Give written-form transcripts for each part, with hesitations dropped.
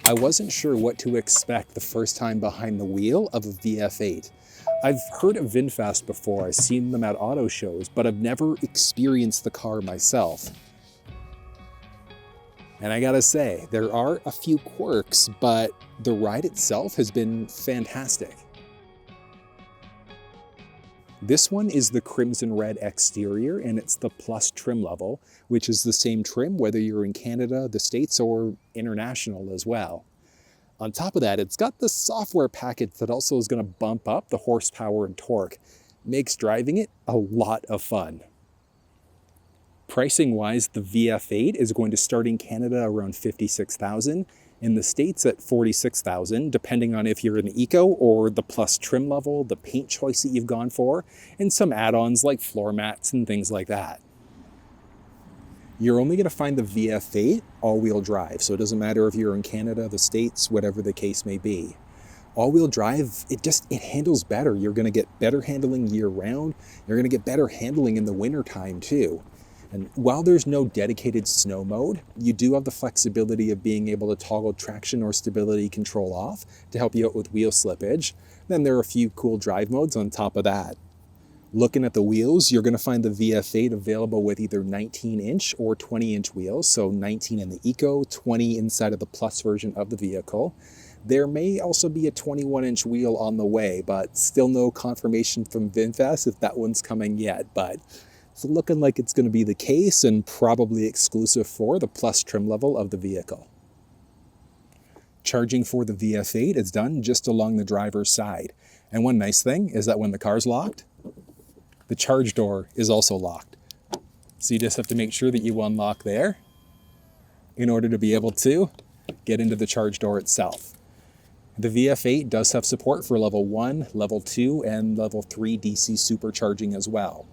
I wasn't sure what to expect the first time behind the wheel of a VF8. I've heard of VinFast before, I've seen them at auto shows, but I've never experienced the car myself. And I gotta say, there are a few quirks, but the ride itself has been fantastic. This one is the crimson red exterior, and it's the plus trim level, which is the same trim whether you're in Canada, the States, or international as well. On top of that, it's got the software package that also is going to bump up the horsepower and torque. Makes driving it a lot of fun. Pricing wise, the VF8 is going to start in Canada around $56,000, in the States at $46,000, depending on if you're in the Eco or the plus trim level, the paint choice that you've gone for, and some add-ons like floor mats and things like that. You're only going to find the VF8 all-wheel drive, so it doesn't matter if you're in Canada, the States, whatever the case may be. All-wheel drive, it handles better. You're going to get better handling year-round. You're going to get better handling in the wintertime too. And while there's no dedicated snow mode, you do have the flexibility of being able to toggle traction or stability control off to help you out with wheel slippage. Then there are a few cool drive modes on top of that. Looking at the wheels, you're going to find the VF8 available with either 19-inch or 20-inch wheels, so 19 in the Eco, 20 inside of the Plus version of the vehicle. There may also be a 21-inch wheel on the way, but still no confirmation from VinFast if that one's coming yet, but it's looking like it's going to be the case and probably exclusive for the Plus trim level of the vehicle. Charging for the VF8 is done just along the driver's side. And one nice thing is that when the car's locked, the charge door is also locked. So you just have to make sure that you unlock there in order to be able to get into the charge door itself. The VF8 does have support for level 1, level 2, and level 3 DC supercharging as well.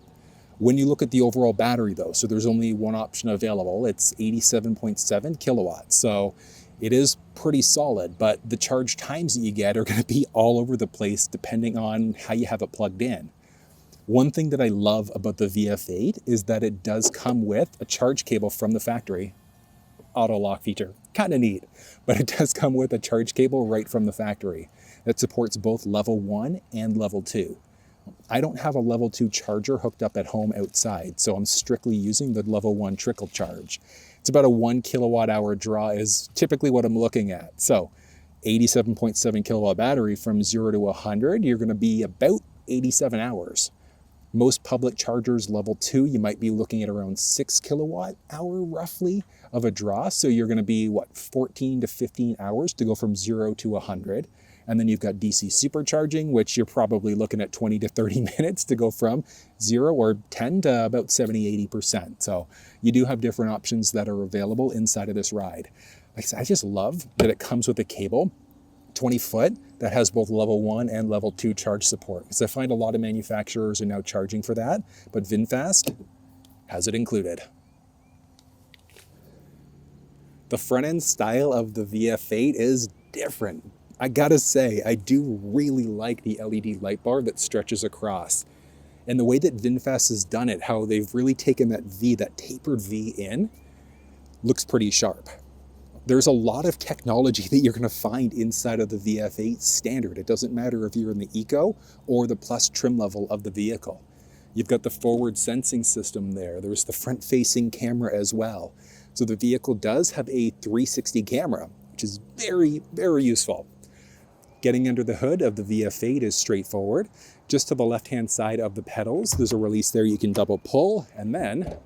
When you look at the overall battery though, so there's only one option available, it's 87.7 kilowatts. So it is pretty solid, but the charge times that you get are going to be all over the place depending on how you have it plugged in. One thing that I love about the VF8 is that it does come with a charge cable from the factory. Auto lock feature, kind of neat, but it does come with a charge cable right from the factory that supports both level 1 and level 2. I don't have a level 2 charger hooked up at home outside, so I'm strictly using the level 1 trickle charge. It's about a 1 kilowatt hour draw is typically what I'm looking at. So 87.7 kilowatt battery from 0 to 100, you're going to be about 87 hours. Most public chargers level 2, you might be looking at around 6 kilowatt hour roughly of a draw. So you're going to be 14 to 15 hours to go from 0 to 100. And then you've got DC supercharging, which you're probably looking at 20 to 30 minutes to go from 0 or 10 to about 70, 80%. So you do have different options that are available inside of this ride. Like I said, I just love that it comes with a cable, 20 foot, that has both level 1 and level 2 charge support. Because I find a lot of manufacturers are now charging for that, but VinFast has it included. The front end style of the VF8 is different. I gotta say, I do really like the LED light bar that stretches across. And the way that VinFast has done it, how they've really taken that tapered V in, looks pretty sharp. There's a lot of technology that you're gonna find inside of the VF8 standard. It doesn't matter if you're in the Eco or the Plus trim level of the vehicle. You've got the forward sensing system there. There's the front facing camera as well. So the vehicle does have a 360 camera, which is very, very useful. Getting under the hood of the VF8 is straightforward. Just to the left-hand side of the pedals, there's a release there you can double pull, and then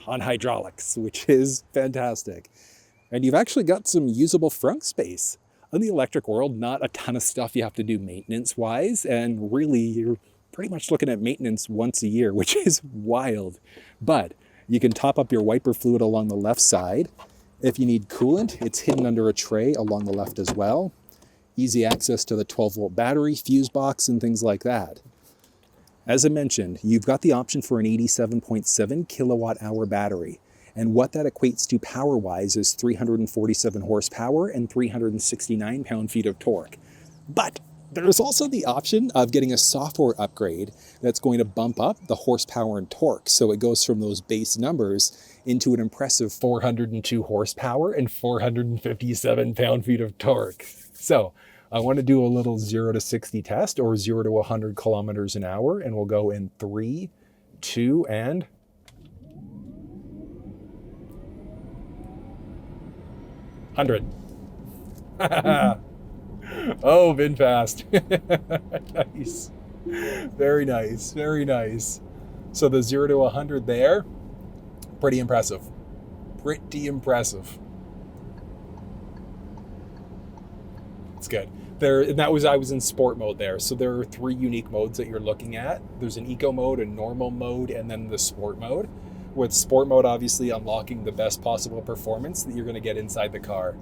on hydraulics, which is fantastic. And you've actually got some usable front space. In the electric world, not a ton of stuff you have to do maintenance-wise, and really you're pretty much looking at maintenance once a year, which is wild. But you can top up your wiper fluid along the left side. If you need coolant, it's hidden under a tray along the left as well. Easy access to the 12-volt battery, fuse box, and things like that. As I mentioned, you've got the option for an 87.7 kilowatt hour battery. And what that equates to power-wise is 347 horsepower and 369 pound-feet of torque. But There's also the option of getting a software upgrade that's going to bump up the horsepower and torque. So it goes from those base numbers into an impressive 402 horsepower and 457 pound-feet of torque. So I want to do a little 0 to 60 test, or 0 to 100 kilometers an hour, and we'll go in 3, 2, and 100. Oh, VinFast. Nice. Very nice. Very nice. So the 0 to 100 there, pretty impressive. Pretty impressive. It's good. And I was in sport mode there. So there are 3 unique modes that you're looking at. There's an eco mode, a normal mode, and then the sport mode. With sport mode, obviously unlocking the best possible performance that you're going to get inside the car.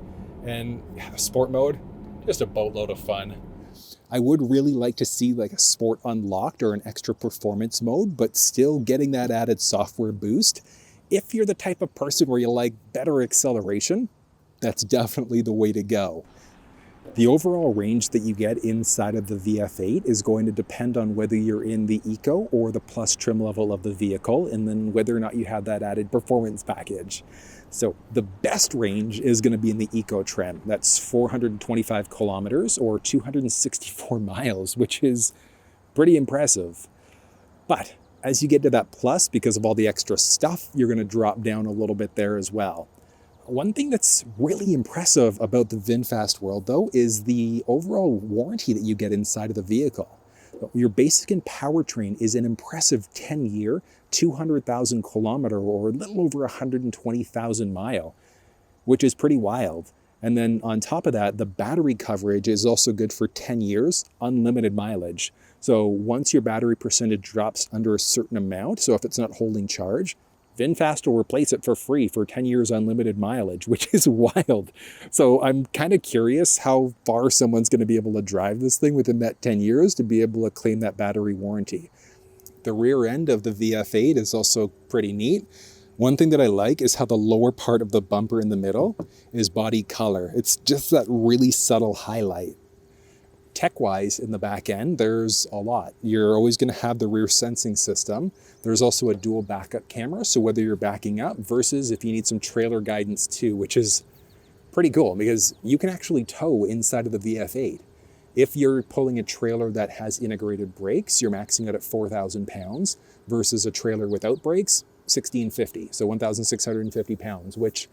And sport mode, just a boatload of fun. I would really like to see like a sport unlocked or an extra performance mode, but still getting that added software boost. If you're the type of person where you like better acceleration, that's definitely the way to go. The overall range that you get inside of the VF8 is going to depend on whether you're in the Eco or the Plus trim level of the vehicle, and then whether or not you have that added performance package. So the best range is going to be in the Eco trim. That's 425 kilometers or 264 miles, which is pretty impressive. But as you get to that Plus, because of all the extra stuff, you're going to drop down a little bit there as well. One thing that's really impressive about the VinFast world, though, is the overall warranty that you get inside of the vehicle. Your basic and powertrain is an impressive 10-year, 200,000 kilometer, or a little over 120,000 mile, which is pretty wild. And then on top of that, the battery coverage is also good for 10 years, unlimited mileage. So once your battery percentage drops under a certain amount, so if it's not holding charge, VinFast will replace it for free for 10 years unlimited mileage, which is wild. So I'm kind of curious how far someone's going to be able to drive this thing within that 10 years to be able to claim that battery warranty. The rear end of the VF8 is also pretty neat. One thing that I like is how the lower part of the bumper in the middle is body color. It's just that really subtle highlight. Tech-wise, in the back end, there's a lot. You're always going to have the rear sensing system. There's also a dual backup camera, so whether you're backing up versus if you need some trailer guidance too, which is pretty cool because you can actually tow inside of the VF8. If you're pulling a trailer that has integrated brakes, you're maxing out at 4,000 pounds versus a trailer without brakes, 1,650, so 1,650 pounds, which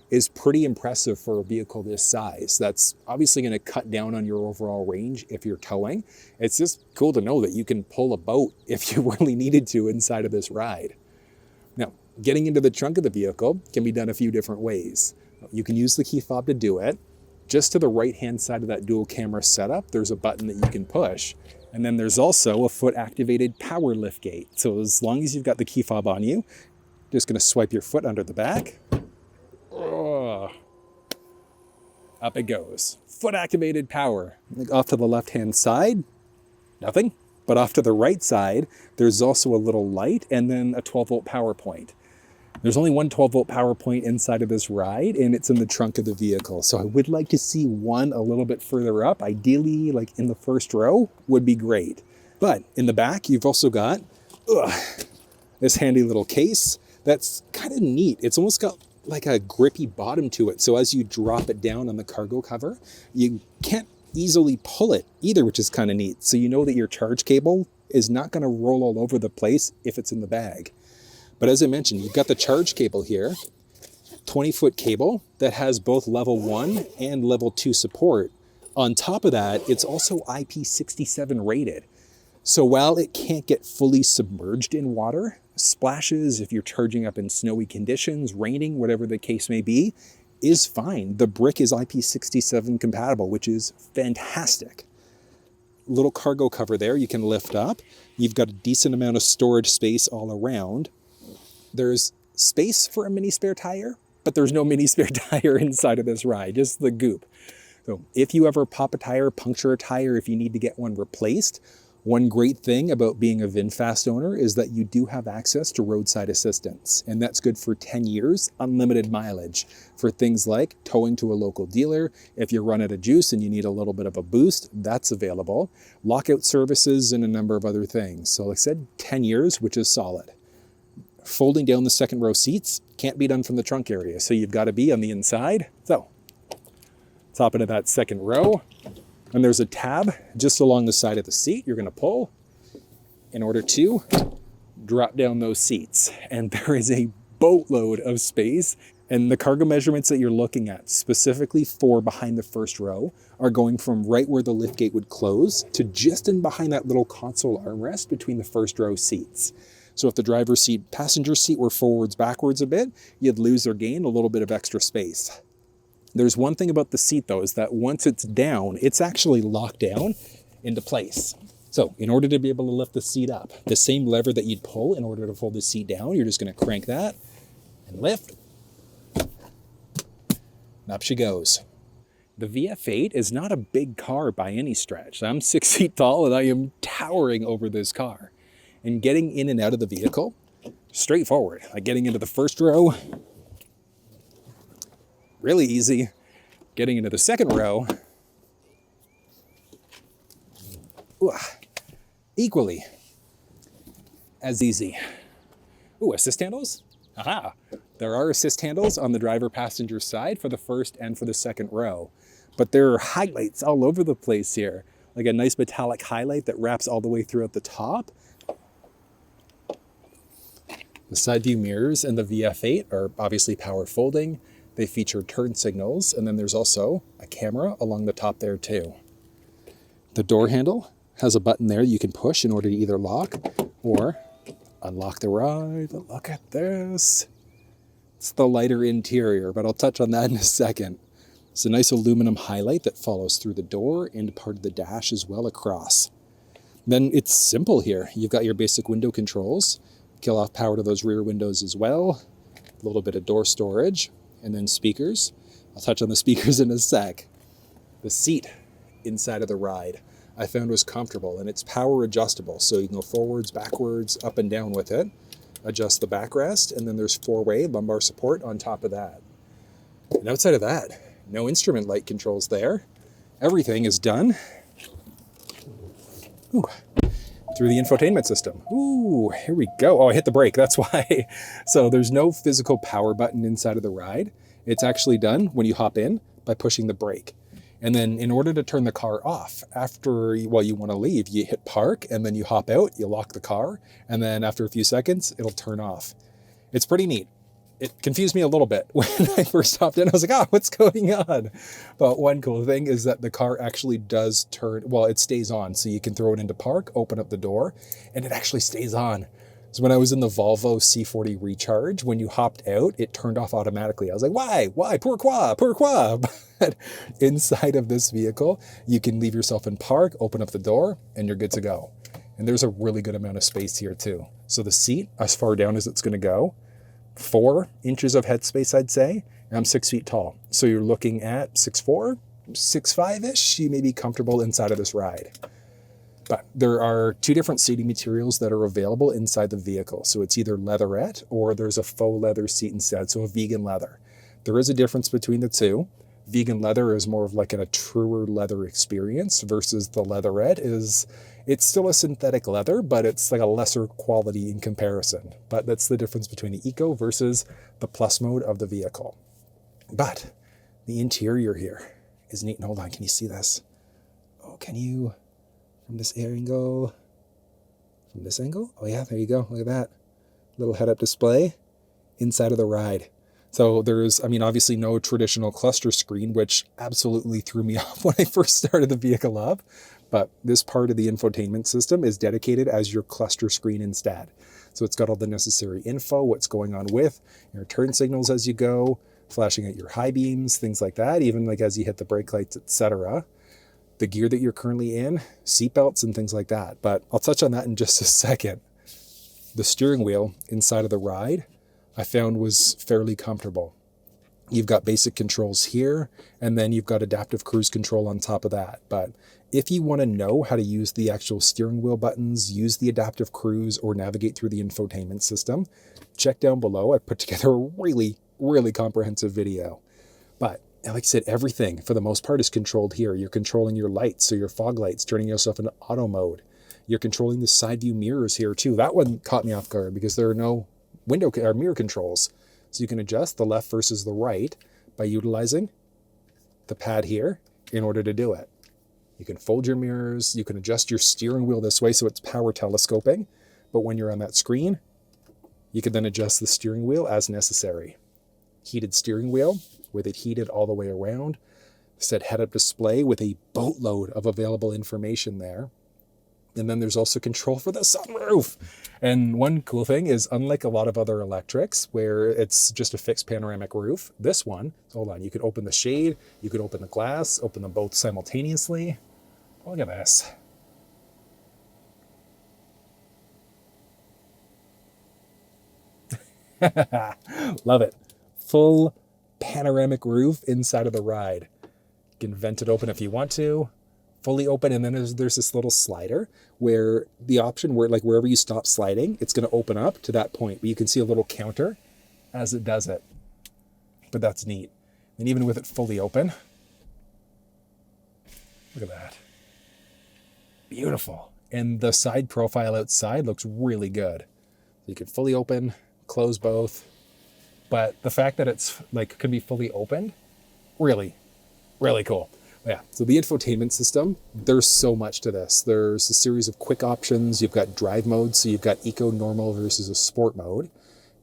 is pretty impressive for a vehicle this size. That's obviously going to cut down on your overall range if you're towing. It's just cool to know that you can pull a boat if you really needed to inside of this ride. Now, getting into the trunk of the vehicle can be done a few different ways. You can use the key fob to do it. Just to the right-hand side of that dual camera setup, there's a button that you can push. And then there's also a foot-activated power liftgate. So as long as you've got the key fob on you, just going to swipe your foot under the back. Up it goes. Foot activated power. Off to the left hand side, nothing. But off to the right side, there's also a little light and then a 12-volt power point. There's only one 12-volt power point inside of this ride, and it's in the trunk of the vehicle. So I would like to see one a little bit further up. Ideally, like in the first row would be great. But in the back, you've also got this handy little case that's kind of neat. It's almost got like a grippy bottom to it. So as you drop it down on the cargo cover, you can't easily pull it either, which is kind of neat. So you know that your charge cable is not going to roll all over the place if it's in the bag. But as I mentioned, you've got the charge cable here, 20-foot cable that has both level 1 and level 2 support. On top of that, it's also IP67 rated. So while it can't get fully submerged in water, splashes, if you're charging up in snowy conditions, raining, whatever the case may be, is fine. The brick is IP67 compatible, which is fantastic. Little cargo cover there you can lift up. You've got a decent amount of storage space all around. There's space for a mini spare tire, but there's no mini spare tire inside of this ride, just the goop. So if you ever pop a tire, puncture a tire, if you need to get one replaced, One great thing about being a VinFast owner is that you do have access to roadside assistance, and that's good for 10 years, unlimited mileage for things like towing to a local dealer. If you run out of juice and you need a little bit of a boost, that's available. Lockout services and a number of other things. So like I said, 10 years, which is solid. Folding down the second row seats can't be done from the trunk area, so you've got to be on the inside. So, top into that second row. And there's a tab just along the side of the seat you're going to pull in order to drop down those seats. And there is a boatload of space. And the cargo measurements that you're looking at specifically for behind the first row are going from right where the liftgate would close to just in behind that little console armrest between the first row seats. So if the driver's seat, passenger seat were forwards, backwards a bit, you'd lose or gain a little bit of extra space. There's one thing about the seat though, is that once it's down, it's actually locked down into place. So in order to be able to lift the seat up, the same lever that you'd pull in order to fold the seat down, you're just going to crank that and lift. And up she goes. The VF8 is not a big car by any stretch. I'm 6 feet tall and I am towering over this car. And getting in and out of the vehicle, straightforward. Like getting into the first row, really easy. Getting into the second row, equally as easy. Ooh, assist handles? Aha! There are assist handles on the driver-passenger side for the first and for the second row. But there are highlights all over the place here. Like a nice metallic highlight that wraps all the way throughout the top. The side view mirrors in the VF8 are obviously power folding. They feature turn signals, and then there's also a camera along the top there too. The door handle has a button there you can push in order to either lock or unlock the ride. But look at this. It's the lighter interior, but I'll touch on that in a second. It's a nice aluminum highlight that follows through the door into part of the dash as well across. Then it's simple here. You've got your basic window controls, kill off power to those rear windows as well, a little bit of door storage, and then speakers. I'll touch on the speakers in a sec. The seat inside of the ride I found was comfortable, and it's power adjustable, so you can go forwards, backwards, up and down with it. Adjust the backrest, and then there's 4-way lumbar support on top of that. And outside of that, no instrument light controls there. Everything is done through the infotainment system. Ooh, here we go. Oh, I hit the brake, that's why. So there's no physical power button inside of the ride. It's actually done when you hop in by pushing the brake. And then in order to turn the car off, after, well, you want to leave, you hit park and then you hop out, you lock the car, and then after a few seconds, it'll turn off. It's pretty neat. It confused me a little bit when I first hopped in. I was like, what's going on? But one cool thing is that the car actually does turn, well, it stays on. So you can throw it into park, open up the door, and it actually stays on. So when I was in the Volvo C40 Recharge, when you hopped out, it turned off automatically. I was like, why? Pourquoi? But inside of this vehicle, you can leave yourself in park, open up the door, and you're good to go. And there's a really good amount of space here too. So the seat, as far down as it's going to go, 4 inches of headspace, I'd say. I'm 6 feet tall. So you're looking at 6'4", 6'5"-ish. You may be comfortable inside of this ride. But there are 2 different seating materials that are available inside the vehicle. So it's either leatherette or there's a faux leather seat instead, so a vegan leather. There is a difference between the two. Vegan leather is more of like a truer leather experience versus the leatherette is, it's still a synthetic leather, but it's like a lesser quality in comparison. But that's the difference between the Eco versus the Plus mode of the vehicle. But the interior here is neat. And hold on, can you see this? Oh, can you, from this angle? From this angle? Oh yeah, there you go. Look at that. Little head-up display inside of the ride. So there's, obviously no traditional cluster screen, which absolutely threw me off when I first started the vehicle up. But this part of the infotainment system is dedicated as your cluster screen instead. So it's got all the necessary info, what's going on with your turn signals as you go, flashing at your high beams, things like that, even like as you hit the brake lights, etc. The gear that you're currently in, seatbelts and things like that. But I'll touch on that in just a second. The steering wheel inside of the ride I found was fairly comfortable. You've got basic controls here, and then you've got adaptive cruise control on top of that. But if you want to know how to use the actual steering wheel buttons, use the adaptive cruise, or navigate through the infotainment system, check down below. I put together a really, really comprehensive video. But like I said, everything for the most part is controlled here. You're controlling your lights, so your fog lights, turning yourself into auto mode. You're controlling the side view mirrors here too. That one caught me off guard because there are no window or mirror controls. So you can adjust the left versus the right by utilizing the pad here in order to do it. You can fold your mirrors, you can adjust your steering wheel this way so it's power telescoping, but when you're on that screen, you can then adjust the steering wheel as necessary. Heated steering wheel with it heated all the way around. Said head-up display with a boatload of available information there. And then there's also control for the sunroof. And one cool thing is, unlike a lot of other electrics where it's just a fixed panoramic roof, this one, hold on, you could open the shade, you could open the glass, open them both simultaneously. Look at this. Love it. Full panoramic roof inside of the ride. You can vent it open if you want to. Fully open, and then there's this little slider where the option where, like, wherever you stop sliding, it's going to open up to that point, but you can see a little counter as it does it. But that's neat. And even with it fully open, look at that. Beautiful. And the side profile outside looks really good. You can fully open, close both, but the fact that it's like can be fully opened, really, really cool. Yeah, so the infotainment system, there's so much to this. There's a series of quick options. You've got drive mode, so you've got eco, normal versus a sport mode.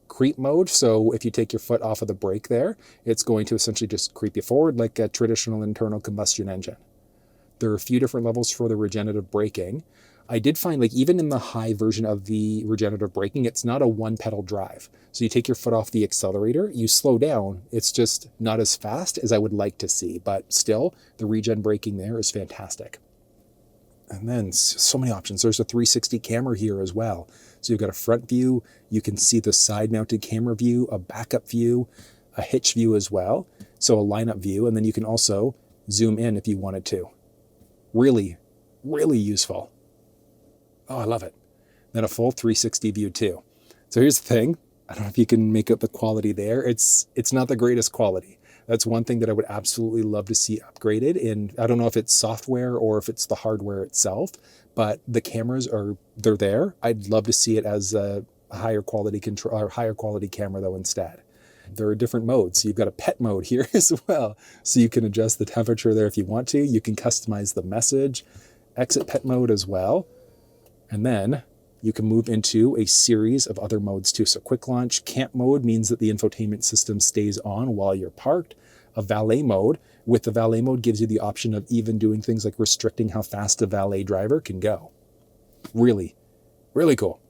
Creep mode, so if you take your foot off of the brake there, it's going to essentially just creep you forward like a traditional internal combustion engine. There are a few different levels for the regenerative braking. I did find, like, even in the high version of the regenerative braking, it's not a one pedal drive. So you take your foot off the accelerator, you slow down. It's just not as fast as I would like to see, but still the regen braking there is fantastic. And then so many options. There's a 360 camera here as well. So you've got a front view, you can see the side mounted camera view, a backup view, a hitch view as well. So a lineup view, and then you can also zoom in if you wanted to. Really, really useful. Oh, I love it. Then a full 360 view too. So here's the thing. I don't know if you can make out the quality there. It's not the greatest quality. That's one thing that I would absolutely love to see upgraded. And I don't know if it's software or if it's the hardware itself, but the cameras they're there. I'd love to see it as a higher quality control or higher quality camera though instead. There are different modes. So you've got a pet mode here as well. So you can adjust the temperature there if you want to. You can customize the message, exit pet mode as well. And then you can move into a series of other modes too. So quick launch, camp mode means that the infotainment system stays on while you're parked. A valet mode, with the valet mode gives you the option of even doing things like restricting how fast a valet driver can go. Really, really cool.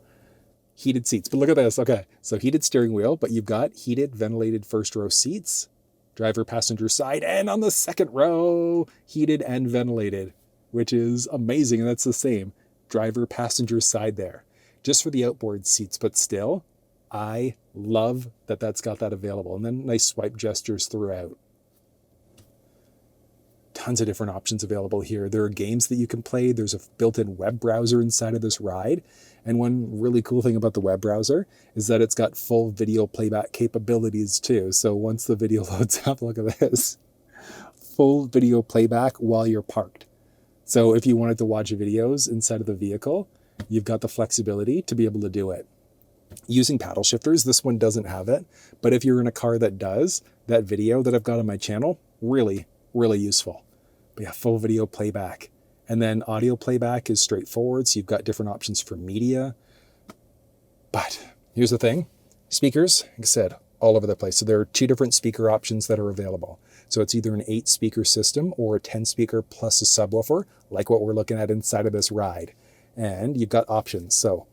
Heated seats, but look at this. Okay, so heated steering wheel, but you've got heated ventilated first row seats, driver passenger side, and on the second row, heated and ventilated, which is amazing. And that's the same. Driver passenger side there, just for the outboard seats, but still, I love that that's got that available. And then nice swipe gestures throughout. Tons of different options available here. There are games that you can play. There's a built-in web browser inside of this ride. And one really cool thing about the web browser is that it's got full video playback capabilities too. So once the video loads up, look at this. Full video playback while you're parked. So if you wanted to watch videos inside of the vehicle, you've got the flexibility to be able to do it. Using paddle shifters, this one doesn't have it, but if you're in a car that does, that video that I've got on my channel, really, really useful. But yeah, full video playback. And then audio playback is straightforward, so you've got different options for media. But here's the thing, speakers, like I said, all over the place. So there are 2 different speaker options that are available. So it's either an 8-speaker system or a 10-speaker plus a subwoofer, like what we're looking at inside of this ride. And you've got options. So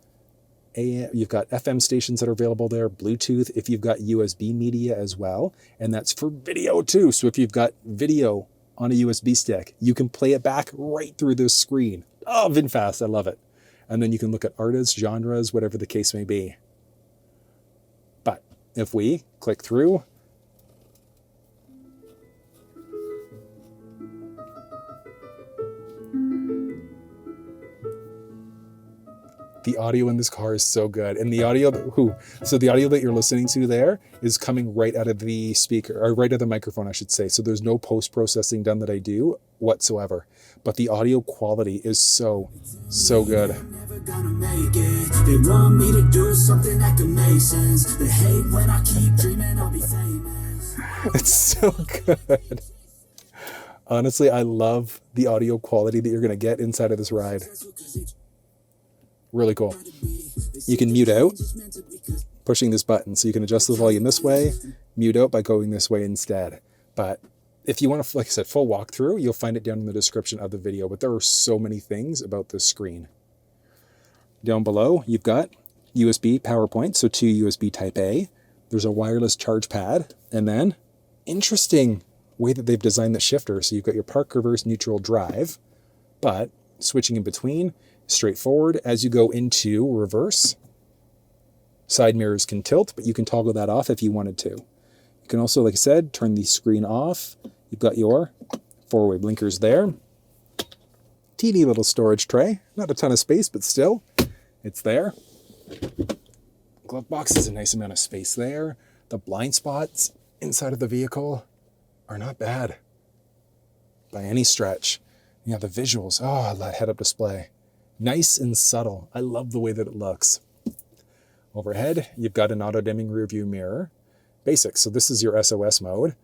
you've got FM stations that are available there, Bluetooth, if you've got USB media as well. And that's for video too. So if you've got video on a USB stick, you can play it back right through this screen. Oh, VinFast, I love it. And then you can look at artists, genres, whatever the case may be. But if we click through, The audio in this car is so good. And the audio, so the audio that you're listening to there is coming right out of the speaker, or right out of the microphone, I should say. So there's no post-processing done that I do whatsoever. But the audio quality is so good. They want me to do something that can make sense. They hate when I keep dreaming I'll be famous. It's so good. Honestly, I love the audio quality that you're going to get inside of this ride. Really cool. You can mute out pushing this button. So you can adjust the volume this way, mute out by going this way instead. But if you want to, like I said, full walkthrough, you'll find it down in the description of the video. But there are so many things about this screen. Down below, you've got USB power point, so 2 USB Type A. There's a wireless charge pad. And then, interesting way that they've designed the shifter. So you've got your park, reverse, neutral, drive. But switching in between, straightforward. As you go into reverse, side mirrors can tilt, but you can toggle that off if you wanted to. You can also, like I said, turn the screen off. You've got your 4-way blinkers there. Teeny little storage tray. Not a ton of space, but still, it's there. Glove box is a nice amount of space there. The blind spots inside of the vehicle are not bad by any stretch. Yeah, the visuals. Oh, that head-up display. Nice and subtle. I love the way that it looks. Overhead, you've got an auto-dimming rear view mirror. Basic, so this is your SOS mode.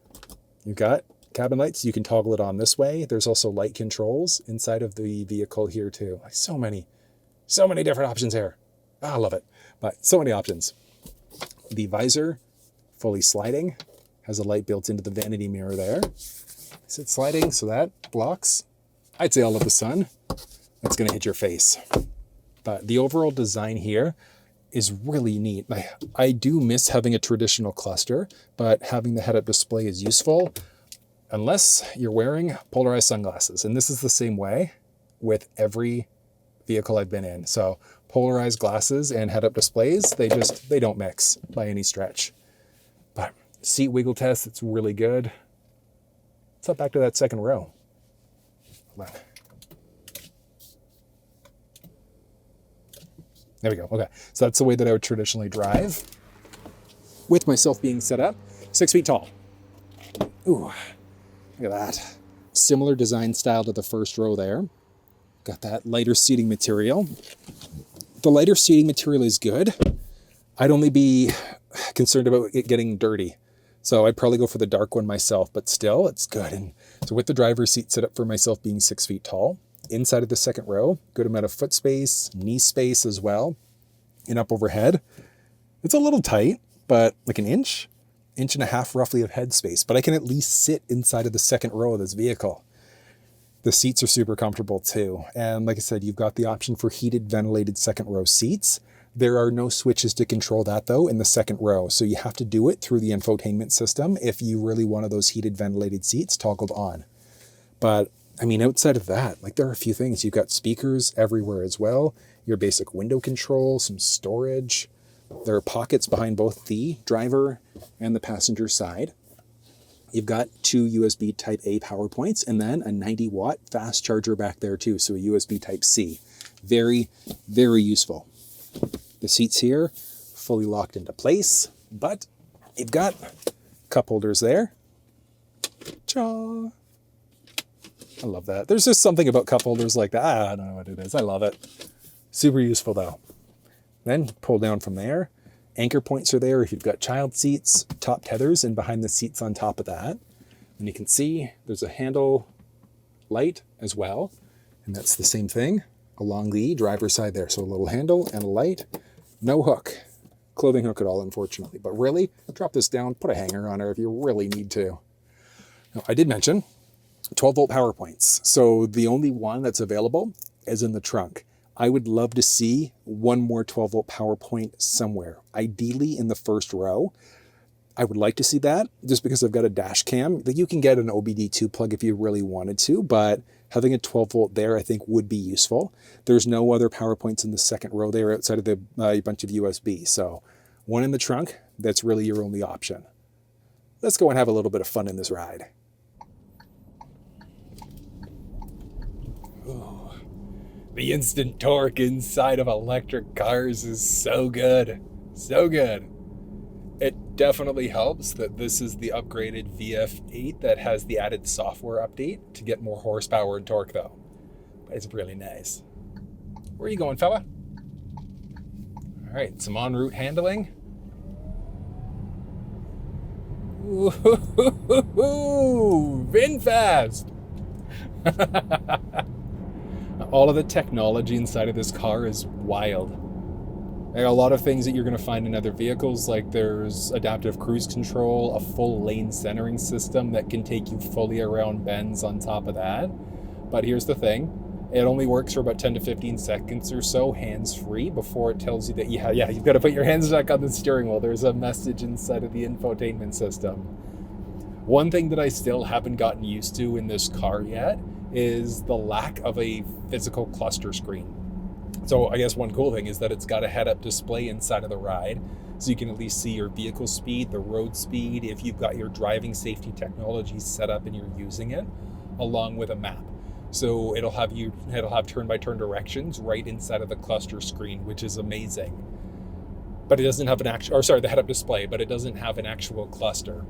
You've got cabin lights. You can toggle it on this way. There's also light controls inside of the vehicle here too. Like so many different options here. Oh, I love it. But so many options. The visor, fully sliding, has a light built into the vanity mirror there. Is it sliding? So that blocks, I'd say, all of the sun that's going to hit your face. But the overall design here is really neat. I do miss having a traditional cluster, but having the head-up display is useful unless you're wearing polarized sunglasses. And this is the same way with every vehicle I've been in. So polarized glasses and head-up displays, they don't mix by any stretch. But seat wiggle test, it's really good. Let's up back to that second row. Hold on. There we go. Okay. So that's the way that I would traditionally drive with myself being set up. 6 feet tall. Ooh, look at that. Similar design style to the first row there. Got that lighter seating material. The lighter seating material is good. I'd only be concerned about it getting dirty. So I'd probably go for the dark one myself, but still it's good. And so with the driver's seat set up for myself being 6 feet tall, inside of the second row, good amount of foot space, knee space as well. And up overhead, it's a little tight, but like an inch and a half roughly of head space. But I can at least sit inside of the second row of this vehicle. The seats are super comfortable too. And like I said, you've got the option for heated, ventilated second row seats. There are no switches to control that though in the second row. So you have to do it through the infotainment system if you really wanted those heated, ventilated seats toggled on. But I mean, outside of that, like there are a few things. You've got speakers everywhere as well. Your basic window control, some storage. There are pockets behind both the driver and the passenger side. You've got 2 USB Type A power points and then a 90-watt fast charger back there too. So a USB Type C. Very, very useful. The seats here, fully locked into place, but you've got cup holders there. Cha! I love that. There's just something about cup holders like that. I don't know what it is. I love it. Super useful though. Then pull down from there. Anchor points are there if you've got child seats, top tethers, and behind the seats on top of that. And you can see there's a handle light as well. And that's the same thing along the driver's side there. So a little handle and a light. No hook. Clothing hook at all, unfortunately. But really, drop this down, put a hanger on her if you really need to. Now, I did mention 12-volt power points. So the only one that's available is in the trunk. I would love to see one more 12-volt power point somewhere, ideally in the first row. I would like to see that just because I've got a dash cam. You can get an OBD2 plug if you really wanted to, but having a 12-volt there I think would be useful. There's no other power points in the second row there outside of the bunch of USB. So one in the trunk, that's really your only option. Let's go and have a little bit of fun in this ride. The instant torque inside of electric cars is so good. So good. It definitely helps that this is the upgraded VF8 that has the added software update to get more horsepower and torque though. But it's really nice. Where are you going, fella? All right, some en route handling. Ooh, VinFast! All of the technology inside of this car is wild. There are a lot of things that you're going to find in other vehicles, like there's adaptive cruise control, a full lane centering system that can take you fully around bends on top of that. But here's the thing. It only works for about 10 to 15 seconds or so, hands-free, before it tells you that, yeah, you've got to put your hands back on the steering wheel. There's a message inside of the infotainment system. One thing that I still haven't gotten used to in this car yet is the lack of a physical cluster screen. So I guess one cool thing is that it's got a head-up display inside of the ride, so you can at least see your vehicle speed, the road speed, if you've got your driving safety technology set up and you're using it, along with a map. So it'll have turn-by-turn directions right inside of the cluster screen, which is amazing. But it doesn't have the head-up display, but it doesn't have an actual cluster.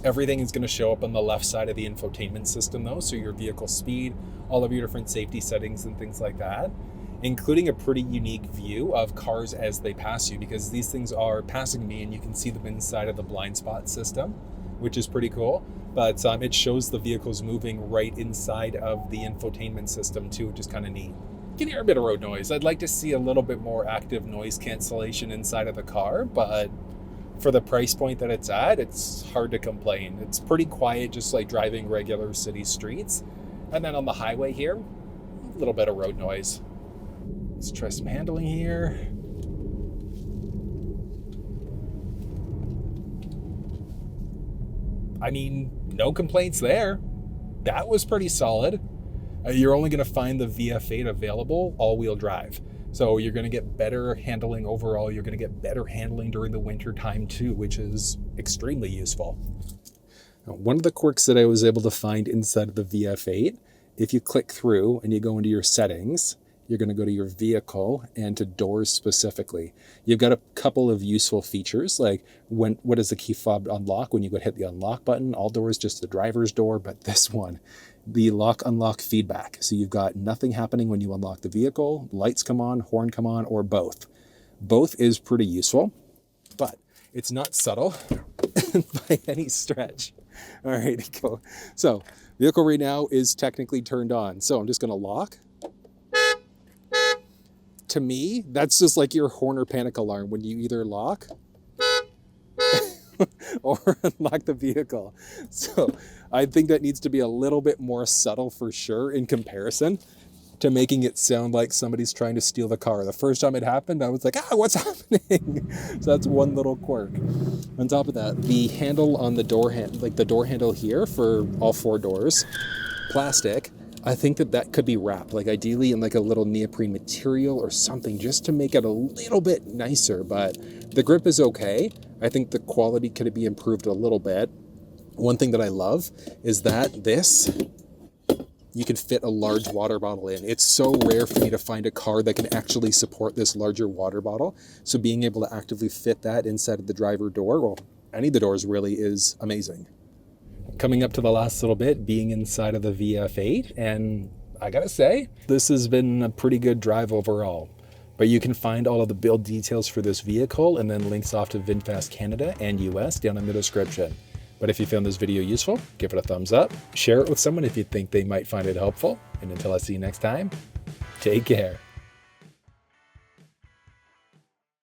Everything is going to show up on the left side of the infotainment system though, so your vehicle speed, all of your different safety settings and things like that, including a pretty unique view of cars as they pass you, because these things are passing me and you can see them inside of the blind spot system, which is pretty cool. But it shows the vehicles moving right inside of the infotainment system too, which is kind of neat. You can hear a bit of road noise. I'd like to see a little bit more active noise cancellation inside of the car, but for the price point that it's at, it's hard to complain. It's pretty quiet, just like driving regular city streets. And then on the highway here, a little bit of road noise. Let's try some handling here. I mean, no complaints there. That was pretty solid. You're only going to find the VF8 available all-wheel drive. So you're going to get better handling overall. You're going to get better handling during the winter time too, which is extremely useful. Now, one of the quirks that I was able to find inside of the VF8, if you click through and you go into your settings, you're going to go to your vehicle and to doors specifically. You've got a couple of useful features, like what is the key fob unlock? When you go hit the unlock button, all doors, just the driver's door, but this one, the lock unlock feedback. So you've got nothing happening when you unlock the vehicle, lights come on, horn come on, or both. Both is pretty useful, but it's not subtle by any stretch. All right, go. So vehicle right now is technically turned on. So I'm just going to lock. To me, that's just like your horn or panic alarm when you either lock or unlock the vehicle. So I think that needs to be a little bit more subtle for sure in comparison to making it sound like somebody's trying to steal the car. The first time it happened, I was like, what's happening? So that's one little quirk. On top of that, the handle on the door the door handle here for all four doors, plastic. I think that could be wrapped, like ideally in like a little neoprene material or something, just to make it a little bit nicer, but the grip is okay. I think the quality could be improved a little bit. One thing that I love is that you can fit a large water bottle in. It's so rare for me to find a car that can actually support this larger water bottle. So being able to actively fit that inside of the driver door, well, any of the doors really, is amazing. Coming up to the last little bit, being inside of the VF8, and I gotta say, this has been a pretty good drive overall. But you can find all of the build details for this vehicle and then links off to VinFast Canada and US down in the description. But if you found this video useful, give it a thumbs up, share it with someone if you think they might find it helpful, and until I see you next time, take care.